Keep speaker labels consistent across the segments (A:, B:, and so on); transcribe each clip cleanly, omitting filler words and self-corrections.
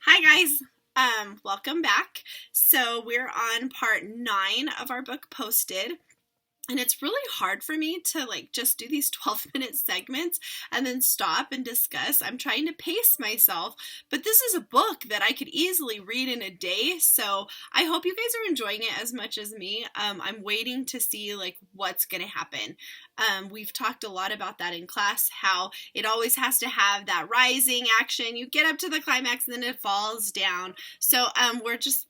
A: Hi guys. Welcome back. So we're on part 9 of our book Posted. And it's really hard for me to just do these 12-minute segments and then stop and discuss. I'm trying to pace myself, but this is a book that I could easily read in a day. So I hope you guys are enjoying it as much as me. I'm waiting to see what's going to happen. We've talked a lot about that in class, how it always has to have that rising action. You get up to the climax and then it falls down. So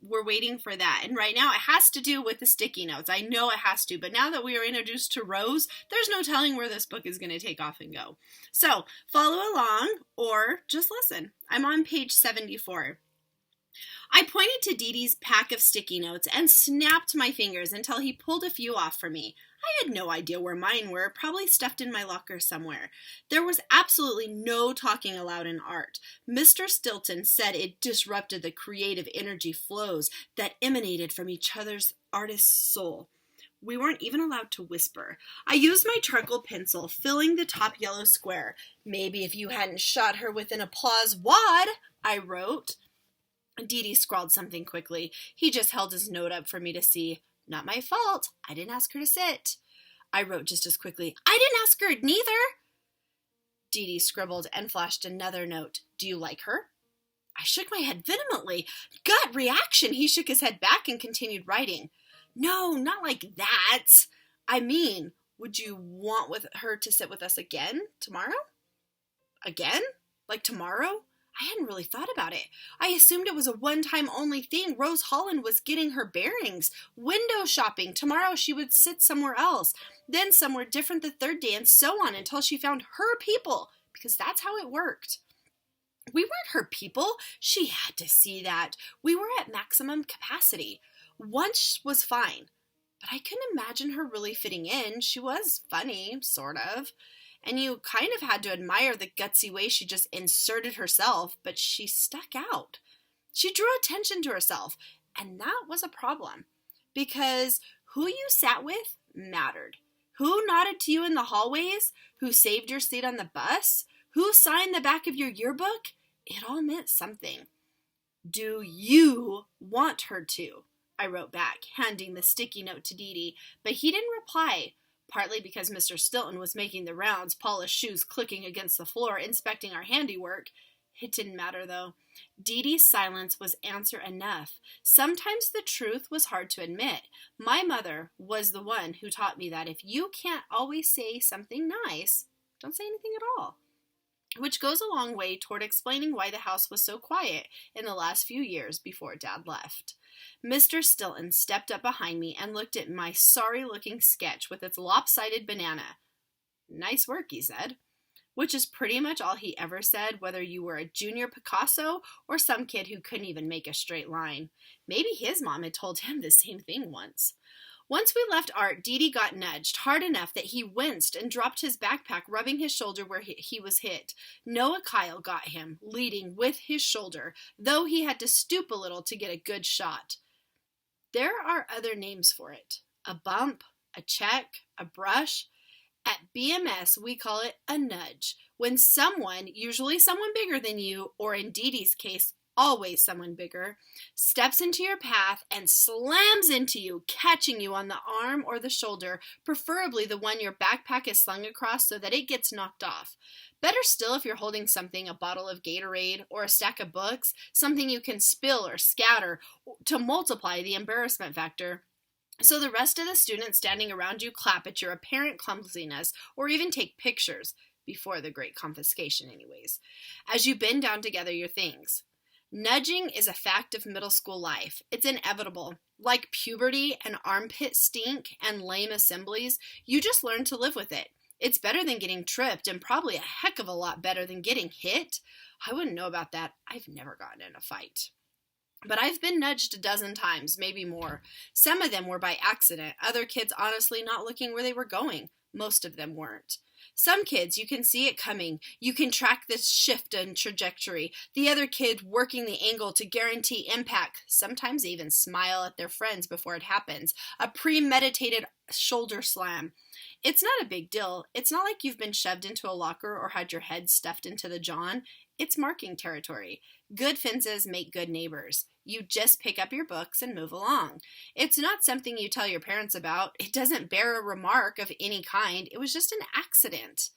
A: we're waiting for that. And right now it has to do with the sticky notes. I know it has to, but now that we are introduced to Rose, there's no telling where this book is going to take off and go. So follow along or just listen. I'm on page 74. I pointed to Dee Dee's pack of sticky notes and snapped my fingers until he pulled a few off for me. I had no idea where mine were, probably stuffed in my locker somewhere. There was absolutely no talking aloud in art. Mr. Stilton said it disrupted the creative energy flows that emanated from each other's artist's soul. We weren't even allowed to whisper. I used my charcoal pencil, filling the top yellow square. Maybe if you hadn't shot her with an applause wad, I wrote. Dee Dee scrawled something quickly. He just held his note up for me to see. Not my fault. I didn't ask her to sit. I wrote just as quickly. I didn't ask her neither. Dee Dee scribbled and flashed another note. Do you like her? I shook my head vehemently. Gut reaction. He shook his head back and continued writing. No, not like that. I mean, would you want her to sit with us again tomorrow? Again? Like tomorrow? I hadn't really thought about it. I assumed it was a one-time only thing. Rose Holland was getting her bearings. Window shopping. Tomorrow she would sit somewhere else. Then somewhere different the third day, and so on until she found her people. Because that's how it worked. We weren't her people. She had to see that. We were at maximum capacity. Once was fine. But I couldn't imagine her really fitting in. She was funny, sort of. And you kind of had to admire the gutsy way she just inserted herself, but she stuck out. She drew attention to herself, and that was a problem. Because who you sat with mattered. Who nodded to you in the hallways? Who saved your seat on the bus? Who signed the back of your yearbook? It all meant something. Do you want her to? I wrote back, handing the sticky note to Dee Dee, but he didn't reply. Partly because Mr. Stilton was making the rounds, polished shoes clicking against the floor, inspecting our handiwork. It didn't matter, though. Dee Dee's silence was answer enough. Sometimes the truth was hard to admit. My mother was the one who taught me that if you can't always say something nice, don't say anything at all. Which goes a long way toward explaining why the house was so quiet in the last few years before Dad left. Mr. Stilton stepped up behind me and looked at my sorry-looking sketch with its lopsided banana. Nice work, he said. Which is pretty much all he ever said, whether you were a junior Picasso or some kid who couldn't even make a straight line. Maybe his mom had told him the same thing once. Once we left art, Dee Dee got nudged hard enough that he winced and dropped his backpack, rubbing his shoulder where he was hit. Noah Kyle got him, leading with his shoulder, though he had to stoop a little to get a good shot. There are other names for it. A bump, a check, a brush. At BMS, we call it a nudge. When someone, usually someone bigger than you, or in Dee Dee's case, always someone bigger, steps into your path and slams into you, catching you on the arm or the shoulder, preferably the one your backpack is slung across so that it gets knocked off. Better still if you're holding something, a bottle of Gatorade or a stack of books, something you can spill or scatter to multiply the embarrassment factor. So the rest of the students standing around you clap at your apparent clumsiness or even take pictures, before the Great Confiscation anyways, as you bend down to gather your things. Nudging is a fact of middle school life. It's inevitable. Like puberty and armpit stink and lame assemblies, you just learn to live with it. It's better than getting tripped and probably a heck of a lot better than getting hit. I wouldn't know about that. I've never gotten in a fight. But I've been nudged a dozen times, maybe more. Some of them were by accident, other kids honestly not looking where they were going. Most of them weren't. Some kids, you can see it coming. You can track the shift and trajectory. The other kid working the angle to guarantee impact. Sometimes even smile at their friends before it happens. A premeditated shoulder slam. It's not a big deal. It's not like you've been shoved into a locker or had your head stuffed into the john. It's marking territory. Good fences make good neighbors. You just pick up your books and move along. It's not something you tell your parents about. It doesn't bear a remark of any kind. It was just an accident.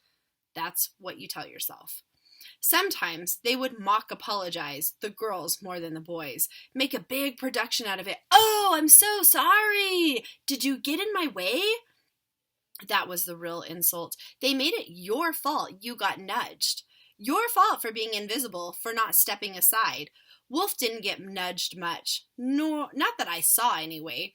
A: That's what you tell yourself. Sometimes they would mock apologize, the girls more than the boys, make a big production out of it. Oh, I'm so sorry. Did you get in my way? That was the real insult. They made it your fault you got nudged. Your fault for being invisible, for not stepping aside. Wolf didn't get nudged much. No, not that I saw anyway.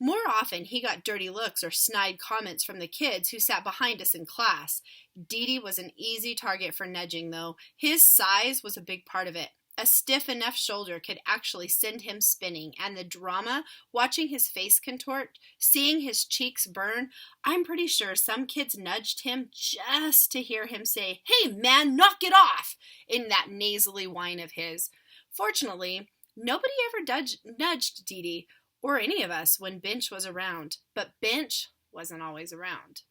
A: More often, he got dirty looks or snide comments from the kids who sat behind us in class. Dee Dee was an easy target for nudging, though. His size was a big part of it. A stiff enough shoulder could actually send him spinning, and the drama, watching his face contort, seeing his cheeks burn, I'm pretty sure some kids nudged him just to hear him say, "Hey, man, knock it off," in that nasally whine of his. Fortunately, nobody ever nudged Dee Dee, or any of us, when Bench was around, but Bench wasn't always around.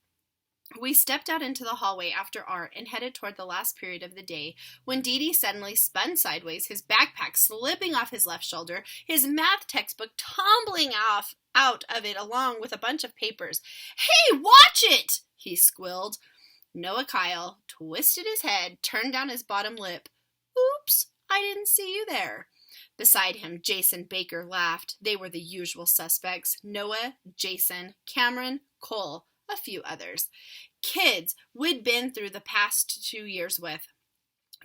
A: We stepped out into the hallway after art and headed toward the last period of the day when Dee Dee suddenly spun sideways, his backpack slipping off his left shoulder, his math textbook tumbling out of it along with a bunch of papers. "Hey, watch it!" he squealed. Noah Kyle twisted his head, turned down his bottom lip. "Oops, I didn't see you there." Beside him, Jason Baker laughed. They were the usual suspects: Noah, Jason, Cameron, Cole, a few others. Kids we'd been through the past 2 years with.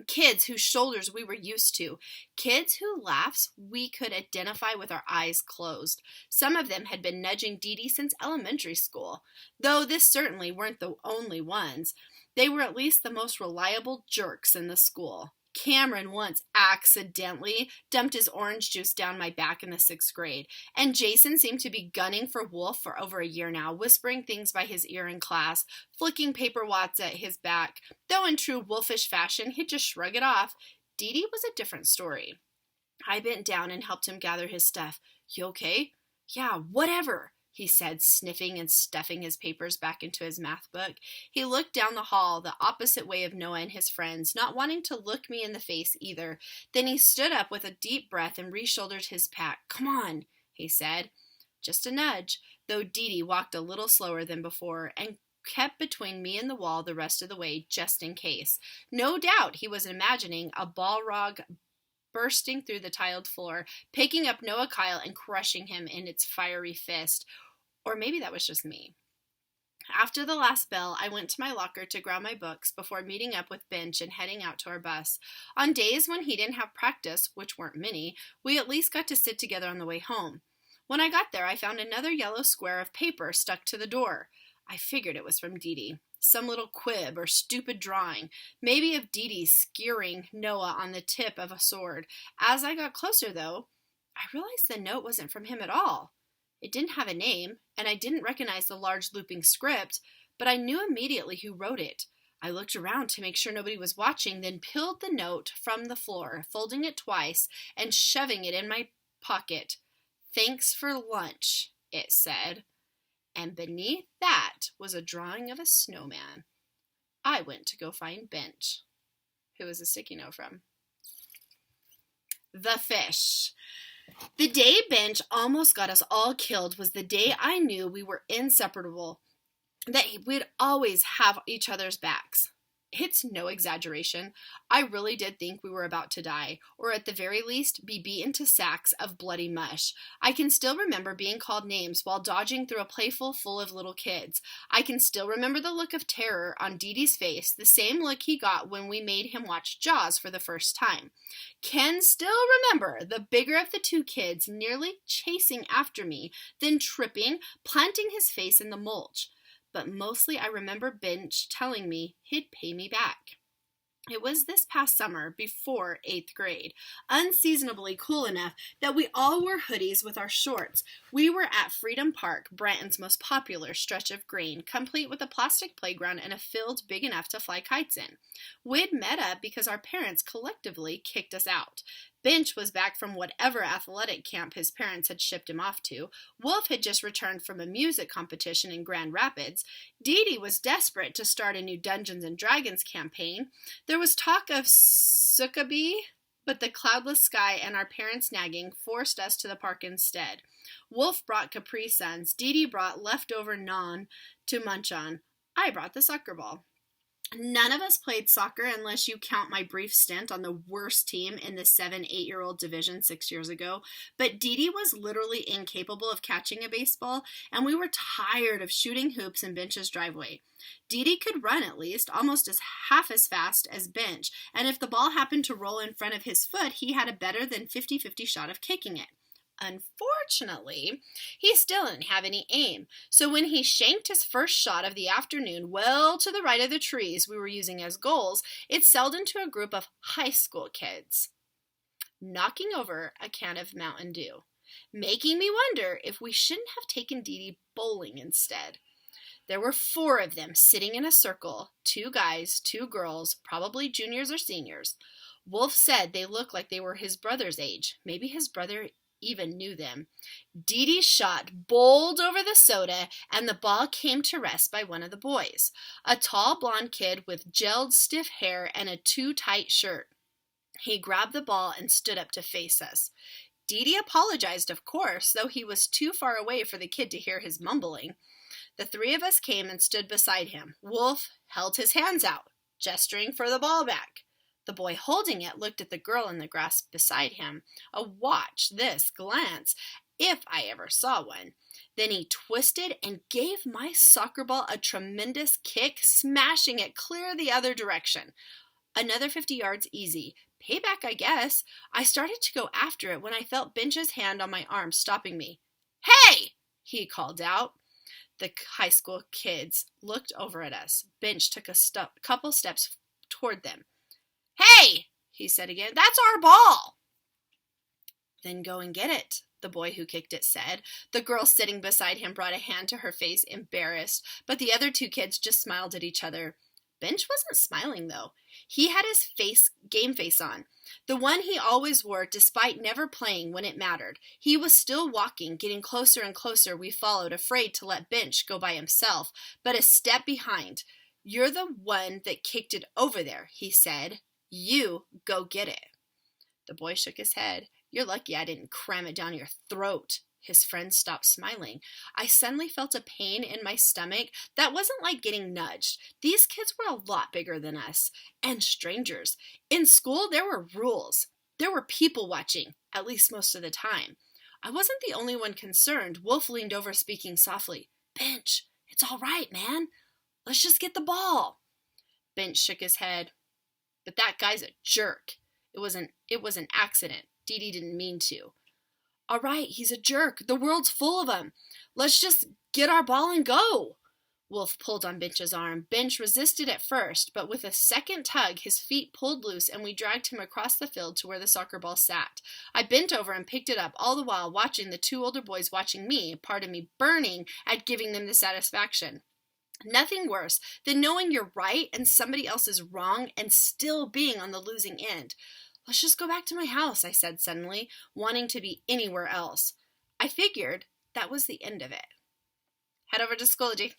A: Kids whose shoulders we were used to. Kids whose laughs we could identify with our eyes closed. Some of them had been nudging Dee Dee since elementary school. Though this certainly weren't the only ones. They were at least the most reliable jerks in the school. Cameron once accidentally dumped his orange juice down my back in the 6th grade, and Jason seemed to be gunning for Wolf for over a year now, whispering things by his ear in class, flicking paper wads at his back, though in true wolfish fashion he'd just shrug it off. Dee Dee was a different story. I bent down and helped him gather his stuff. "You okay?" "Yeah, whatever," he said, sniffing and stuffing his papers back into his math book. He looked down the hall, the opposite way of Noah and his friends, not wanting to look me in the face either. Then he stood up with a deep breath and re-shouldered his pack. "Come on," he said. Just a nudge, though Dee Dee walked a little slower than before and kept between me and the wall the rest of the way, just in case. No doubt he was imagining a Balrog bursting through the tiled floor, picking up Noah Kyle and crushing him in its fiery fist. Or maybe that was just me. After the last bell, I went to my locker to grab my books before meeting up with Bench and heading out to our bus. On days when he didn't have practice, which weren't many, we at least got to sit together on the way home. When I got there, I found another yellow square of paper stuck to the door. I figured it was from Dee Dee. Some little quib or stupid drawing, maybe of Dee Dee skewering Noah on the tip of a sword. As I got closer, though, I realized the note wasn't from him at all. It didn't have a name, and I didn't recognize the large looping script, but I knew immediately who wrote it. I looked around to make sure nobody was watching, then peeled the note from the floor, folding it twice and shoving it in my pocket. "Thanks for lunch," it said. And beneath that was a drawing of a snowman. I went to go find Bench. Who was a sticky note from? The fish. The day Bench almost got us all killed was the day I knew we were inseparable, that we'd always have each other's backs. It's no exaggeration. I really did think we were about to die, or at the very least, be beaten to sacks of bloody mush. I can still remember being called names while dodging through a playful full of little kids. I can still remember the look of terror on Dee Dee's face, the same look he got when we made him watch Jaws for the first time. Can still remember the bigger of the two kids nearly chasing after me, then tripping, planting his face in the mulch. But mostly I remember Bench telling me he'd pay me back. It was this past summer, before 8th grade, unseasonably cool enough that we all wore hoodies with our shorts. We were at Freedom Park, Branton's most popular stretch of green, complete with a plastic playground and a field big enough to fly kites in. We'd met up because our parents collectively kicked us out. Bench was back from whatever athletic camp his parents had shipped him off to. Wolf had just returned from a music competition in Grand Rapids. Dee Dee was desperate to start a new Dungeons and Dragons campaign. There was talk of Sukkabee, but the cloudless sky and our parents' nagging forced us to the park instead. Wolf brought Capri Suns. Dee Dee brought leftover naan to munch on. I brought the soccer ball. None of us played soccer unless you count my brief stint on the worst team in the 7-8-year-old division 6 years ago. But Dee Dee was literally incapable of catching a baseball, and we were tired of shooting hoops in Bench's driveway. Dee Dee could run at least, almost half as fast as Bench, and if the ball happened to roll in front of his foot, he had a better than 50-50 shot of kicking it. Unfortunately, he still didn't have any aim, so when he shanked his first shot of the afternoon well to the right of the trees we were using as goals, it sailed into a group of high school kids, knocking over a can of Mountain Dew, making me wonder if we shouldn't have taken Dee Dee bowling instead. There were 4 of them sitting in a circle, 2 guys, 2 girls, probably juniors or seniors. Wolf said they looked like they were his brother's age. Maybe his brother even knew them. Dee Dee's shot bowled over the soda, and the ball came to rest by one of the boys, a tall blonde kid with gelled stiff hair and a too-tight shirt. He grabbed the ball and stood up to face us. Dee Dee apologized, of course, though he was too far away for the kid to hear his mumbling. The 3 of us came and stood beside him. Wolf held his hands out, gesturing for the ball back. The boy holding it looked at the girl in the grass beside him. A watch this glance, if I ever saw one. Then he twisted and gave my soccer ball a tremendous kick, smashing it clear the other direction. Another 50 yards easy. Payback, I guess. I started to go after it when I felt Bench's hand on my arm stopping me. "Hey!" he called out. The high school kids looked over at us. Bench took a couple steps toward them. "Hey!" he said again. "That's our ball!" "Then go and get it," the boy who kicked it said. The girl sitting beside him brought a hand to her face, embarrassed, but the other 2 kids just smiled at each other. Bench wasn't smiling, though. He had his game face on, the one he always wore despite never playing when it mattered. He was still walking, getting closer and closer. We followed, afraid to let Bench go by himself, but a step behind. "You're the one that kicked it over there," he said. "You go get it." The boy shook his head. "You're lucky I didn't cram it down your throat." His friend stopped smiling. I suddenly felt a pain in my stomach that wasn't like getting nudged. These kids were a lot bigger than us, and strangers. In school, there were rules. There were people watching, at least most of the time. I wasn't the only one concerned. Wolf leaned over, speaking softly. "Bench, it's all right, man. Let's just get the ball." Bench shook his head. "But that guy's a jerk. It was an accident. Dee Dee didn't mean to." "All right, he's a jerk. The world's full of them. Let's just get our ball and go." Wolf pulled on Bench's arm. Bench resisted at first, but with a second tug, his feet pulled loose and we dragged him across the field to where the soccer ball sat. I bent over and picked it up, all the while watching the 2 older boys watching me, part of me burning at giving them the satisfaction. Nothing worse than knowing you're right and somebody else is wrong and still being on the losing end. "Let's just go back to my house," I said suddenly, wanting to be anywhere else. I figured that was the end of it. Head over to Schoology.